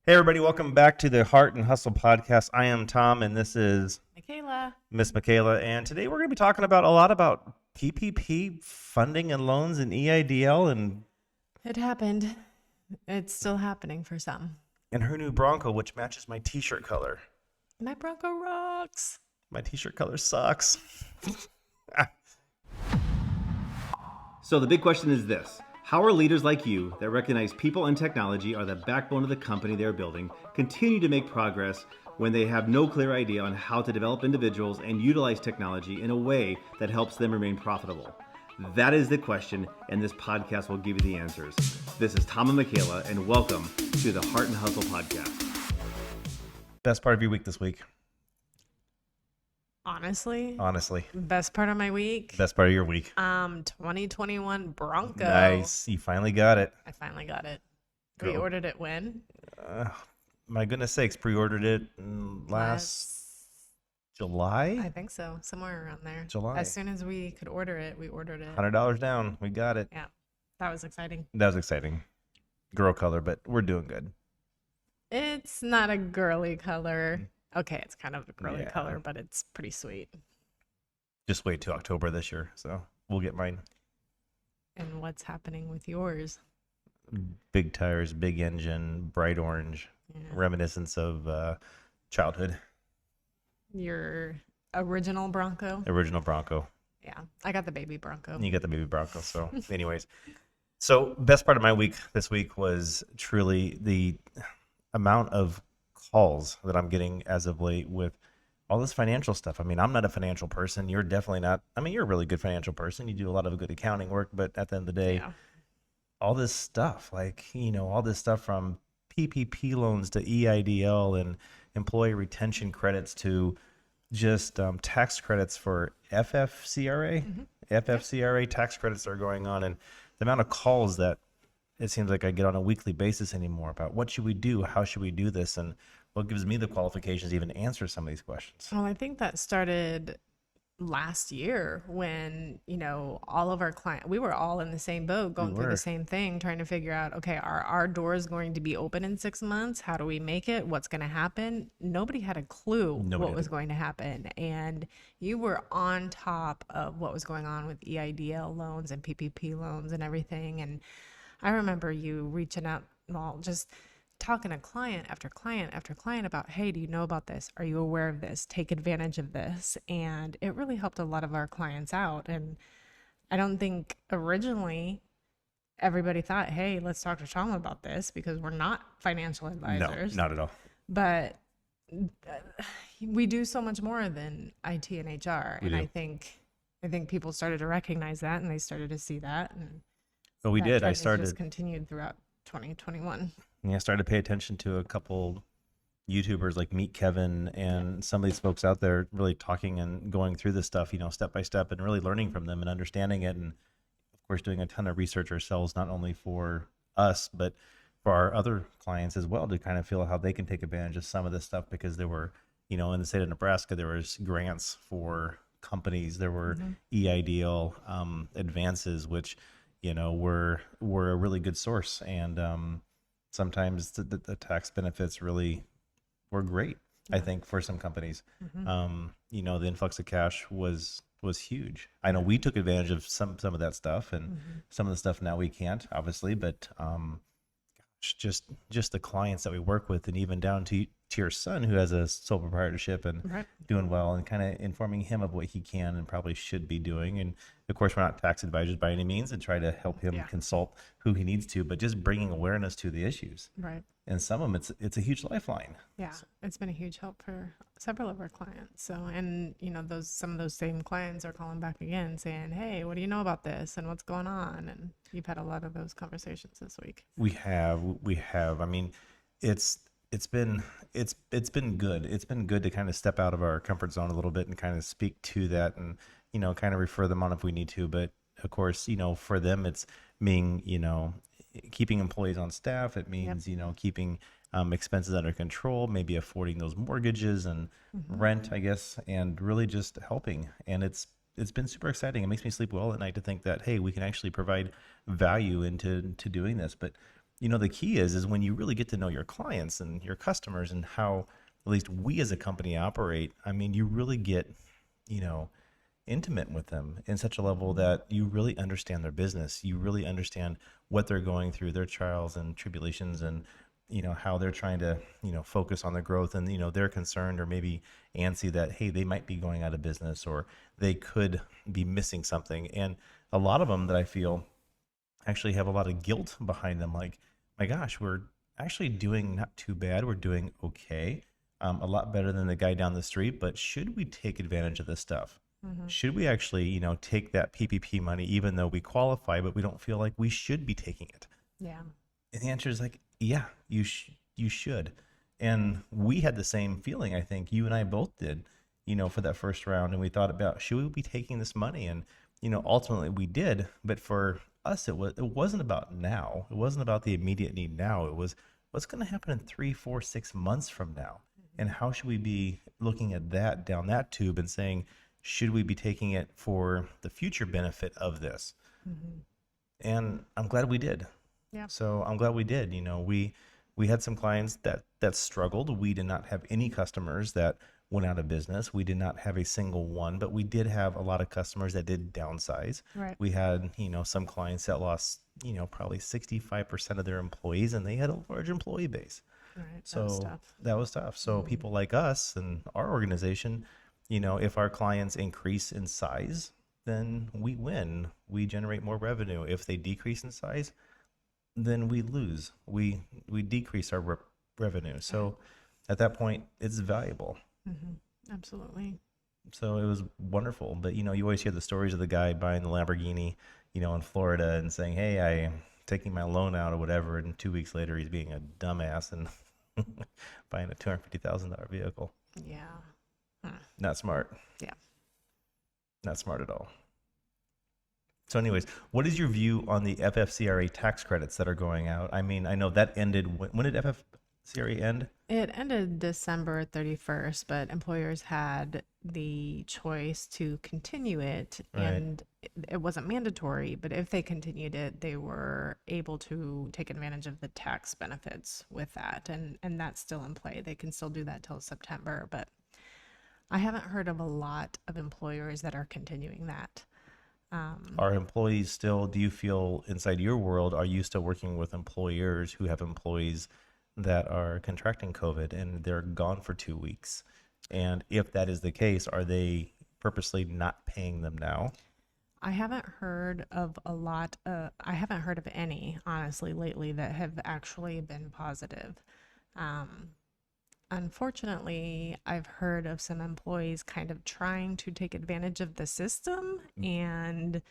Hey everybody, welcome back to the Heart and Hustle podcast. I am Tom and this is Michaela. Miss Michaela, and today we're going to be talking about a lot about PPP funding and loans and EIDL It happened. It's still happening for some. and her new Bronco, which matches my t-shirt color. My Bronco rocks. My t-shirt color sucks. So the big question is this. How are leaders like you that recognize people and technology are the backbone of the company they're building continue to make progress when they have no clear idea on how to develop individuals and utilize technology in a way that helps them remain profitable? That is the question, and this podcast will give you the answers. This is Tom and Michaela, and welcome to the Heart and Hustle podcast. Best part of your week this week? Honestly, Best part of my week. part of your week. 2021 Bronco. Nice. You finally got it. I finally got it. We ordered it when? My goodness sakes, pre-ordered it last July? I think so. Somewhere around there. July. As soon as we could order it, we ordered it. $100 down. We got it. Yeah. That was exciting. Girl color, but we're doing good. It's not a girly color. Okay, it's kind of a girly color, but it's pretty sweet. Just wait till October this year, so we'll get mine. And what's happening with yours? Big tires, big engine, bright orange, reminiscence of childhood. Your original Bronco? Original Bronco. Yeah, I got the baby Bronco. You got the baby Bronco, so anyways. So best part of my week this week was truly the amount of calls that I'm getting as of late with all this financial stuff. I mean, I'm not a financial person. You're definitely not. I mean, you're a really good financial person. You do a lot of good accounting work, but at the end of the day, all this stuff, all this stuff from PPP loans to EIDL and employee retention credits to just tax credits for FFCRA, FFCRA tax credits that are going on, and the amount of calls that it seems like I get on a weekly basis anymore about what should we do, how should we do this, and what gives me the qualifications to even answer some of these questions. Well, I think that started last year when, all of our clients, we were all in the same boat, going through the same thing, trying to figure out, okay, are our doors going to be open in 6 months? How do we make it? What's going to happen? Nobody had a clue what was going to happen. And you were on top of what was going on with EIDL loans and PPP loans and everything. And I remember you reaching out, just talking to client after client after client about, hey, do you know about this? Are you aware of this? Take advantage of this. And it really helped a lot of our clients out. And I don't think originally everybody thought, hey, let's talk to Tom about this, because we're not financial advisors. No, not at all. But we do so much more than IT and HR. And I think people started to recognize that, and they started to see that. And well, we did. I started just continued throughout 2021. Yeah, I started to pay attention to a couple YouTubers like Meet Kevin and some of these folks out there really talking and going through this stuff, step by step, and really learning from them and understanding it. And of course, doing a ton of research ourselves, not only for us, but for our other clients as well, to kind of feel how they can take advantage of some of this stuff, because there were, in the state of Nebraska, there was grants for companies. There were EIDL advances, which, were a really good source. And sometimes the tax benefits really were great, I think, for some companies. The influx of cash was huge. I know we took advantage of some of that stuff, and some of the stuff now we can't, obviously, but just the clients that we work with, and even down to your son, who has a sole proprietorship and doing well, and kind of informing him of what he can and probably should be doing. And of course, we're not tax advisors by any means, and try to help him consult who he needs to, but just bringing awareness to the issues. Right. And some of them, it's a huge lifeline. Yeah, it's been a huge help for several of our clients. So, and some of those same clients are calling back again, saying, "Hey, what do you know about this, and what's going on?" And you've had a lot of those conversations this week. We have. I mean, it's been good. It's been good to kind of step out of our comfort zone a little bit and kind of speak to that, and kind of refer them on if we need to. But of course, for them, it's being keeping employees on staff. It means keeping expenses under control, maybe affording those mortgages and rent, I guess, and really just helping. And it's been super exciting. It makes me sleep well at night to think that, hey, we can actually provide value into doing this. But The key is when you really get to know your clients and your customers and how at least we as a company operate. I mean, you really get, you know, intimate with them in such a level that you really understand their business. You really understand what they're going through, their trials and tribulations, and how they're trying to focus on their growth, and they're concerned or maybe antsy that hey, they might be going out of business or they could be missing something. And a lot of them that I feel actually have a lot of guilt behind them, like, my gosh, we're actually doing not too bad, we're doing okay, a lot better than the guy down the street, but should we take advantage of this stuff? Should we actually take that PPP money even though we qualify but we don't feel like we should be taking it? Yeah. And the answer is like, yeah, you should. And we had the same feeling. I think you and I both did, for that first round. And we thought about, should we be taking this money? And ultimately we did. But for us, it wasn't about now. It wasn't about the immediate need now. It was what's going to happen in 3, 4, 6 months from now, and how should we be looking at that down that tube and saying, should we be taking it for the future benefit of this? And I'm glad we did. Yeah. So I'm glad we did. We had some clients that struggled. We did not have any customers that went out of business. We did not have a single one, but we did have a lot of customers that did downsize. Right. We had, some clients that lost, probably 65% of their employees, and they had a large employee base. Right. So that was tough. So people like us and our organization, if our clients increase in size, then we win. We generate more revenue. If they decrease in size, then we lose. We decrease our revenue. So at that point, it's valuable. Absolutely. So it was wonderful. But you always hear the stories of the guy buying the Lamborghini, in Florida, and saying, "Hey, I'm taking my loan out or whatever," and 2 weeks later, he's being a dumbass and buying a $250,000 vehicle. Yeah. Not smart. Yeah. Not smart at all. So anyways, what is your view on the FFCRA tax credits that are going out? I mean, I know that ended. When did FFCRA end? It ended December 31st, but employers had the choice to continue it, Right. and it wasn't mandatory, but if they continued it, they were able to take advantage of the tax benefits with that, and that's still in play. They can still do that till September, but I haven't heard of a lot of employers that are continuing that. Are employees still, do you feel inside your world, are you still working with employers who have employees that are contracting COVID and they're gone for 2 weeks? And if that is the case, are they purposely not paying them now? I haven't heard of I haven't heard of any, honestly, lately that have actually been positive. Unfortunately, I've heard of some employees kind of trying to take advantage of the system, and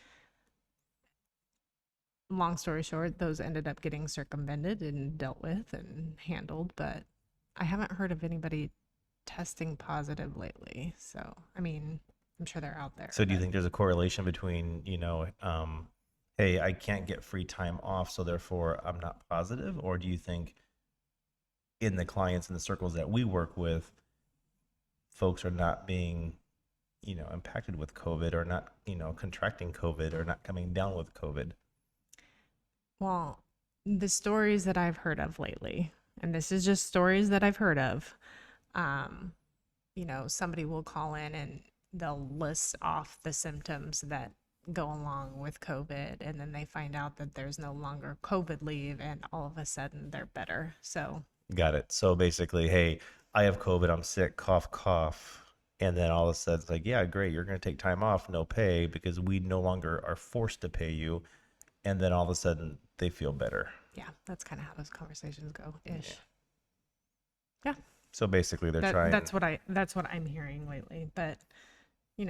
long story short, those ended up getting circumvented and dealt with and handled, but I haven't heard of anybody testing positive lately. So, I mean, I'm sure they're out there. So do you think there's a correlation between, hey, I can't get free time off, so therefore I'm not positive? Or do you think in the clients and the circles that we work with, folks are not being, impacted with COVID, or not, contracting COVID, or not coming down with COVID? Well, the stories that I've heard of lately, and this is just stories that I've heard of, somebody will call in and they'll list off the symptoms that go along with COVID, and then they find out that there's no longer COVID leave, and all of a sudden they're better. So Got it. So basically, hey, I have COVID, I'm sick, cough, cough. And then all of a sudden it's like, yeah, great, you're going to take time off, no pay, because we no longer are forced to pay you. And then all of a sudden they feel better. yeah, that's kind of how those conversations go ish. Yeah. So basically they're trying. That's what I'm hearing lately, but who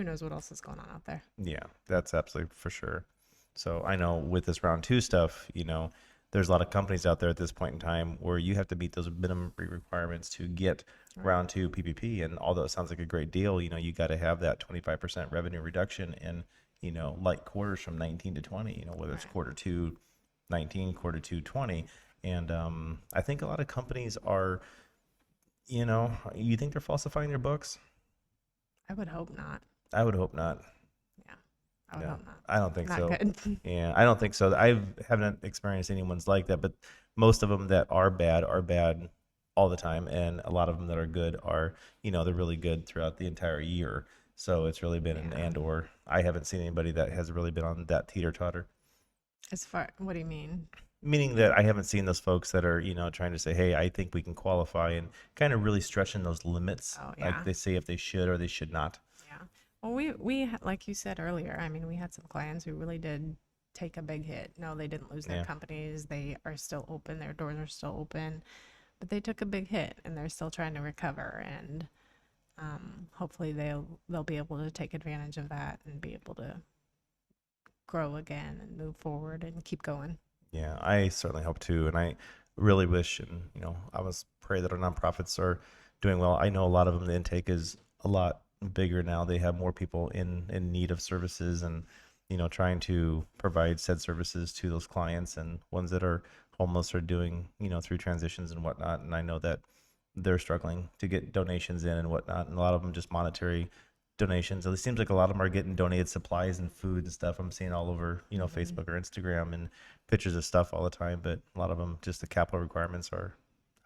knows what else is going on out there. Yeah, that's absolutely for sure. So I know with this round 2 stuff, there's a lot of companies out there at this point in time where you have to meet those minimum requirements to get round 2 PPP. And although it sounds like a great deal, you got to have that 25% revenue reduction in, light quarters from 19 to 20, whether it's quarter 2, 19, quarter 2, 20. And I think a lot of companies are, you think they're falsifying their books? I would hope not. I would hope not. Yeah. I would No, hope not. I don't think Not so. good. Yeah, I don't think so. I haven't experienced anyone's like that, but most of them that are bad all the time, and a lot of them that are good are, they're really good throughout the entire year. So it's really been an Yeah. and or. I haven't seen anybody that has really been on that teeter totter. As far, what do you mean? Meaning that I haven't seen those folks that are, trying to say, hey, I think we can qualify and kind of really stretching those limits, Oh, like yeah. they say if they should or they should not. Yeah. Well, like you said earlier, I mean, we had some clients who really did take a big hit. No, they didn't lose their Yeah. companies. They are still open. Their doors are still open, but they took a big hit and they're still trying to recover. And hopefully they'll be able to take advantage of that and be able to grow again and move forward and keep going. Yeah, I certainly hope to, and I really wish, and I was pray that our nonprofits are doing well. I know a lot of them. The intake is a lot bigger now. They have more people in need of services, and trying to provide said services to those clients and ones that are homeless are doing through transitions and whatnot. And I know that they're struggling to get donations in and whatnot, and a lot of them just monetary donations. It seems like a lot of them are getting donated supplies and food and stuff. I'm seeing all over, Facebook or Instagram and pictures of stuff all the time. But a lot of them, just the capital requirements are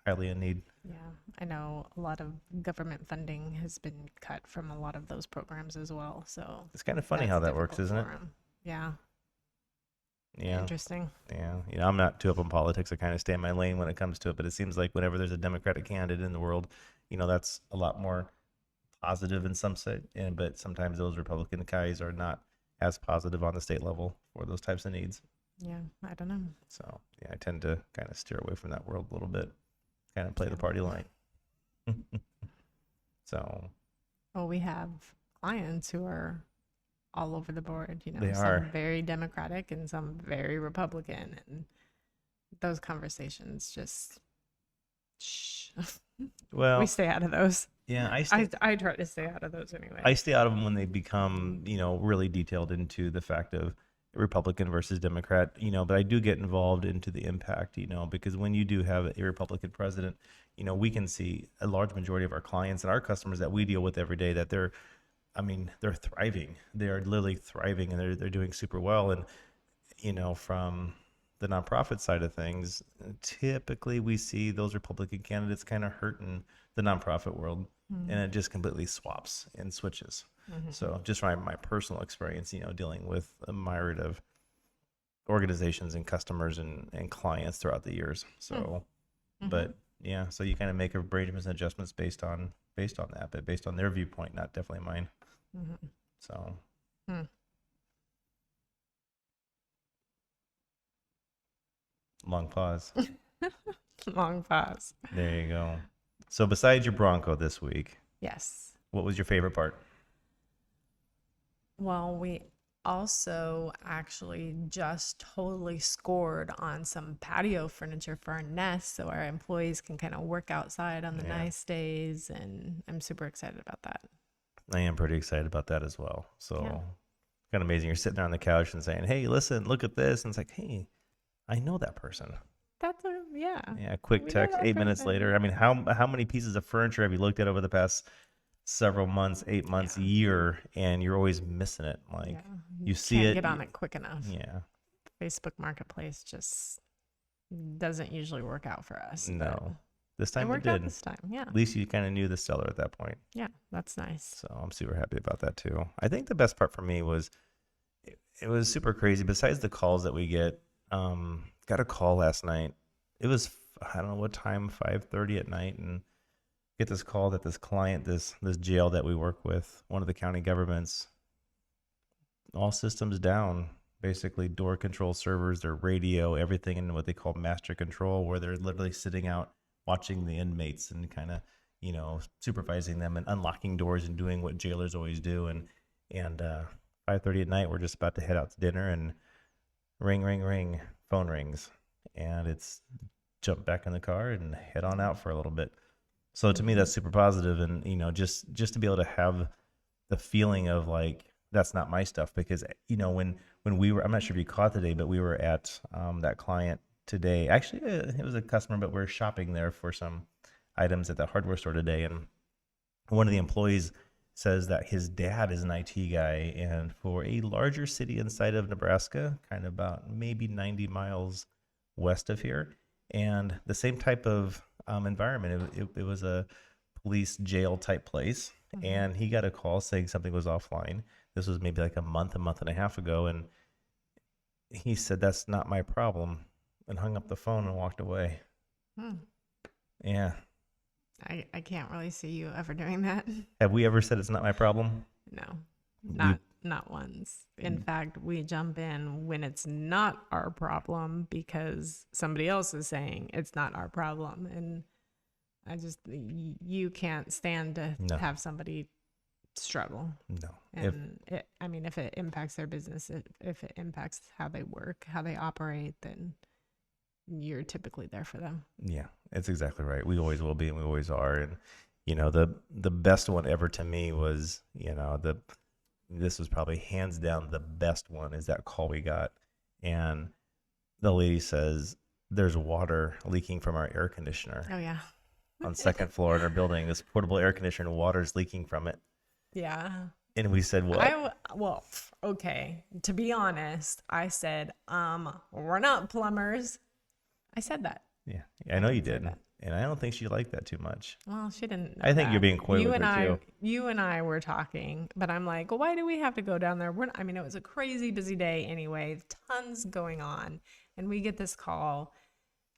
highly in need. Yeah, I know a lot of government funding has been cut from a lot of those programs as well. So It's kind of funny that's how that works, difficult isn't for it? them. Yeah, Yeah. interesting. Yeah. I'm not too up in politics. I kind of stay in my lane when it comes to it. But it seems like whenever there's a Democratic candidate in the world, that's a lot more positive in some set. But sometimes those Republican guys are not as positive on the state level for those types of needs. Yeah, I don't know. So yeah, I tend to kind of steer away from that world a little bit, kind of play the Yeah. party line. So Well, we have clients who are all over the board, they some are. very Democratic and some very Republican. And those conversations just, shh. We Well, stay out of those. yeah, I try to stay out of those anyway. I stay out of them when they become, really detailed into the fact of Republican versus Democrat, but I do get involved into the impact, because when you do have a Republican president, we can see a large majority of our clients and our customers that we deal with every day that they're thriving. They're literally thriving and they're doing super well. And, from the nonprofit side of things, typically we see those Republican candidates kind of hurting the nonprofit world, and it just completely swaps and switches. So just from my personal experience, dealing with a myriad of organizations and customers and clients throughout the years. So, but yeah, so you kind of make arrangements and adjustments based on that, but based on their viewpoint, not definitely mine. So. Long pause. Long pause. There you go. So besides your Bronco this week, Yes. what was your favorite part? Well, we also actually just totally scored on some patio furniture for our nest so our employees can kind of work outside on the Yeah. nice days. And I'm super excited about that. I am pretty excited about that as well. So Yeah. kind of amazing. You're sitting there on the couch and saying, hey, listen, look at this. And it's like, hey, I know that person. Yeah. Yeah, quick We know text, that 8 minutes person. later. I mean, how many pieces of furniture have you looked at over the past several months, 8 months, Yeah. year, and you're always missing it? Like Yeah. you see Can't it. get on it quick enough. Yeah. Facebook Marketplace just doesn't usually work out for us. but No. This It time it worked out did. this time. Yeah. At least you kind of knew the seller at that point. Yeah. That's nice. So I'm super happy about that too. I think the best part for me was it was super crazy. Besides the calls that we get, got a call last night. It was I don't know what time, 5:30 at night, and get this call that this client, this jail that we work with, one of the county governments, all systems down. Basically, door control servers, their radio, everything in what they call master control, where they're literally sitting out watching the inmates and kind of supervising them and unlocking doors and doing what jailers always do. And 5:30 at night, we're just about to head out to dinner, and ring, ring, ring, phone rings, and it's jump back in the car and head on out for a little bit. So to me, that's super positive, and just to be able to have the feeling of like that's not my stuff, because when we were, I'm not sure if you caught today, but we were at that client today. Actually, it was a customer, but we're shopping there for some items at the hardware store today, and one of the employees says that his dad is an IT guy, and for a larger city inside of Nebraska, kind of about maybe 90 miles west of here, and the same type of environment. It was a police jail type place, and he got a call saying something was offline. This was maybe like a month and a half ago, and he said, "That's not my problem," and hung up the phone and walked away. Hmm. Yeah. I can't really see you ever doing that. Have we ever said it's not my problem? No, not once. In fact, we jump in when it's not our problem because somebody else is saying it's not our problem, and you can't stand to have somebody struggle. No. And if it impacts their business, if it impacts how they work, how they operate, then you're typically there for them. Yeah, it's exactly right. We always will be, and we always are. And the best one ever to me was, this was probably hands down the best one, is that call we got, and the lady says there's water leaking from our air conditioner. Oh yeah. On second floor in our building, this portable air conditioner, and water's leaking from it. Yeah. And we said, what? Well, okay. To be honest, I said, we're not plumbers. I said that. Yeah, I know you did. And I don't think she liked that too much. Well, she didn't know I think that. you're being coy with her too. You and I were talking, but I'm like, well, why do we have to go down there? It was a crazy busy day anyway, tons going on. And we get this call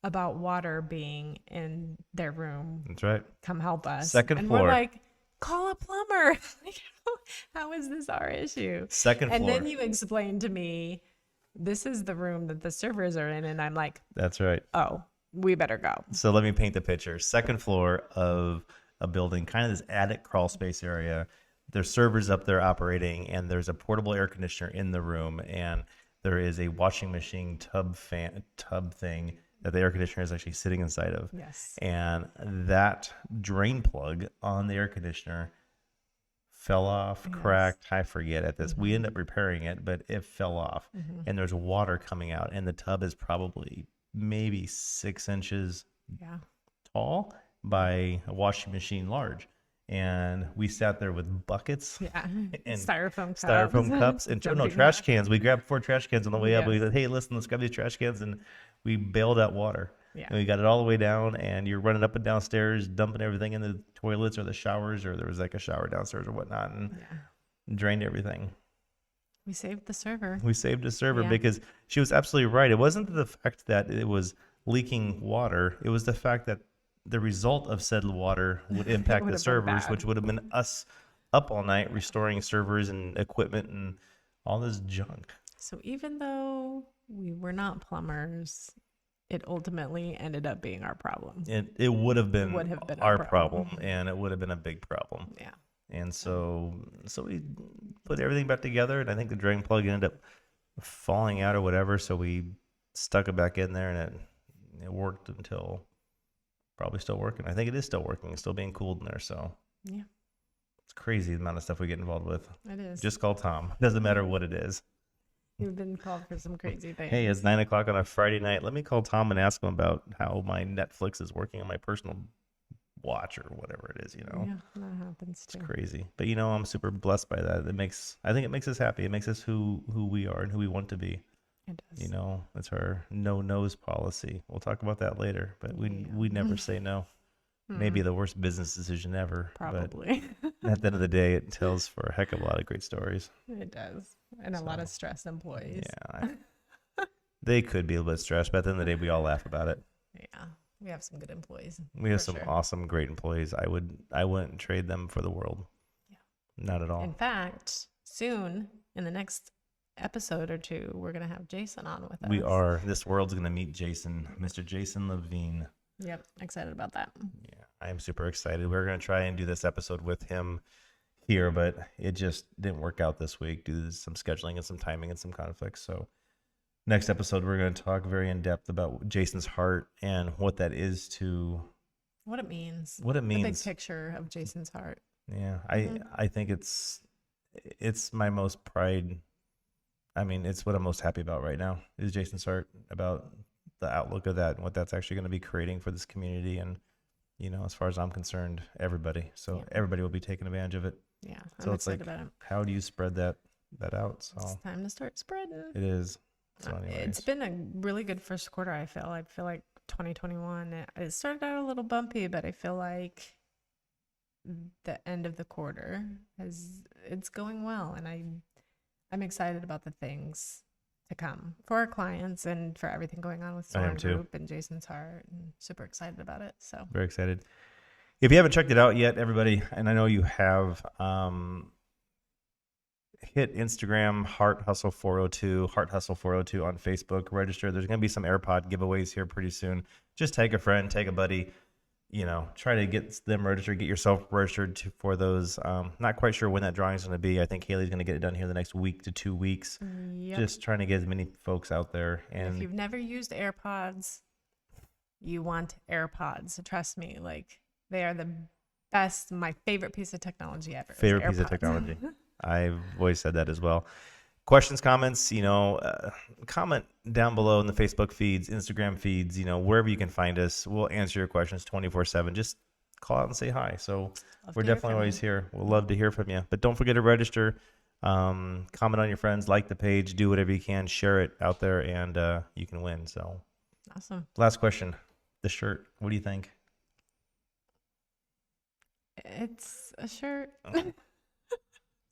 about water being in their room. That's right. Come help us. Second floor. And we're like, call a plumber. How is this our issue? Second floor. And then you explained to me, this is the room that the servers are in. And I'm like, that's right. Oh, we better go. So let me paint the picture. Second floor of a building, kind of this attic crawl space area. There's servers up there operating, and there's a portable air conditioner in the room, and there is a washing machine tub thing that the air conditioner is actually sitting inside of. Yes. And that drain plug on the air conditioner fell off, cracked. I forget at this. We end up repairing it, but it fell off, and there's water coming out, and the tub is probably maybe 6 inches tall by a washing machine large. And we sat there with buckets and styrofoam cups and trash cans. We grabbed 4 trash cans on the way up. We said, hey, listen, let's grab these trash cans. And we bailed out water. Yeah. And we got it all the way down, and you're running up and downstairs, dumping everything in the toilets or the showers, or there was like a shower downstairs or whatnot, and drained everything. We saved the server. We saved a server because she was absolutely right. It wasn't the fact that it was leaking water. It was the fact that the result of said water would impact the servers, which would have been us up all night restoring servers and equipment and all this junk. So even though we were not plumbers, it ultimately ended up being our problem. It would have been our problem, and it would have been a big problem. Yeah. And so we put everything back together, and I think the drain plug ended up falling out or whatever. So we stuck it back in there, and it worked until probably still working. I think it is still working. It's still being cooled in there. So yeah, it's crazy the amount of stuff we get involved with. It is. Just call Tom. Doesn't matter what it is. You've been called for some crazy things. Hey, it's 9:00 on a Friday night. Let me call Tom and ask him about how my Netflix is working on my personal watch or whatever it is, Yeah, that happens too. It's crazy. But I'm super blessed by that. I think it makes us happy. It makes us who we are and who we want to be. It does. It's our no no's policy. We'll talk about that later, but we never say no. Maybe the worst business decision ever. Probably. But at the end of the day, it tells for a heck of a lot of great stories. It does. And a lot of stressed employees. Yeah. They could be a little bit stressed, but at the end of the day, we all laugh about it. Yeah. We have some good employees. We have some awesome, great employees. I wouldn't trade them for the world. Yeah. Not at all. In fact, soon, in the next episode or two, we're going to have Jason on with us. We are. This world's going to meet Jason, Mr. Jason Levine. Yep. Excited about that. Yeah, I am super excited. We're going to try and do this episode with him here, but it just didn't work out this week due to some scheduling and some timing and some conflicts. So next episode, we're going to talk very in depth about Jason's heart and what that is to... What it means. What it means. The big picture of Jason's heart. Yeah, I think it's my most pride. I mean, it's what I'm most happy about right now is Jason's heart, about the outlook of that and what that's actually going to be creating for this community. And, as far as I'm concerned, everybody. So everybody will be taking advantage of it. Yeah, So I'm it's like, excited about it. how do you spread that out? So It's time to start spreading. it is. So It's anyways, been a really good first quarter. I feel like 2021. It started out a little bumpy, but I feel like the end of the quarter it's going well, and I'm excited about the things to come for our clients and for everything going on with I am Soren too. Group and Jason's Heart, and super excited about it. So Very excited. If you haven't checked it out yet, everybody, and I know you have, hit Instagram, Heart Hustle 402, Heart Hustle 402 on Facebook. Register. There's going to be some AirPod giveaways here pretty soon. Just take a friend, take a buddy. Try to get them registered, get yourself registered for those. Not quite sure when that drawing is going to be. I think Haley's going to get it done here the next week to 2 weeks. yep. Just trying to get as many folks out there. And if And you've never used AirPods, you want AirPods. Trust me, like they are the best, my favorite piece of technology ever. is favorite piece of AirPods. technology. I've always said that as well. Questions, comments, comment down below in the Facebook feeds, Instagram feeds, wherever you can find us. We'll answer your questions 24/7. Just call out and say hi. So we're definitely always here. We'll love to hear from you. But don't forget to register, comment on your friends, like the page, do whatever you can, share it out there, and you can win. So Awesome. last question, the shirt. What do you think? It's a shirt.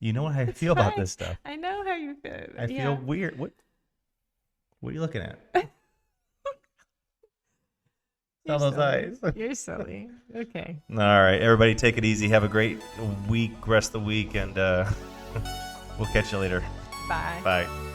You know how I feel about this stuff. I know how you feel. I feel weird. What are you looking at? All those eyes. You're silly. Okay. All right, everybody, take it easy. Have a great week, rest of the week, and we'll catch you later. Bye. Bye.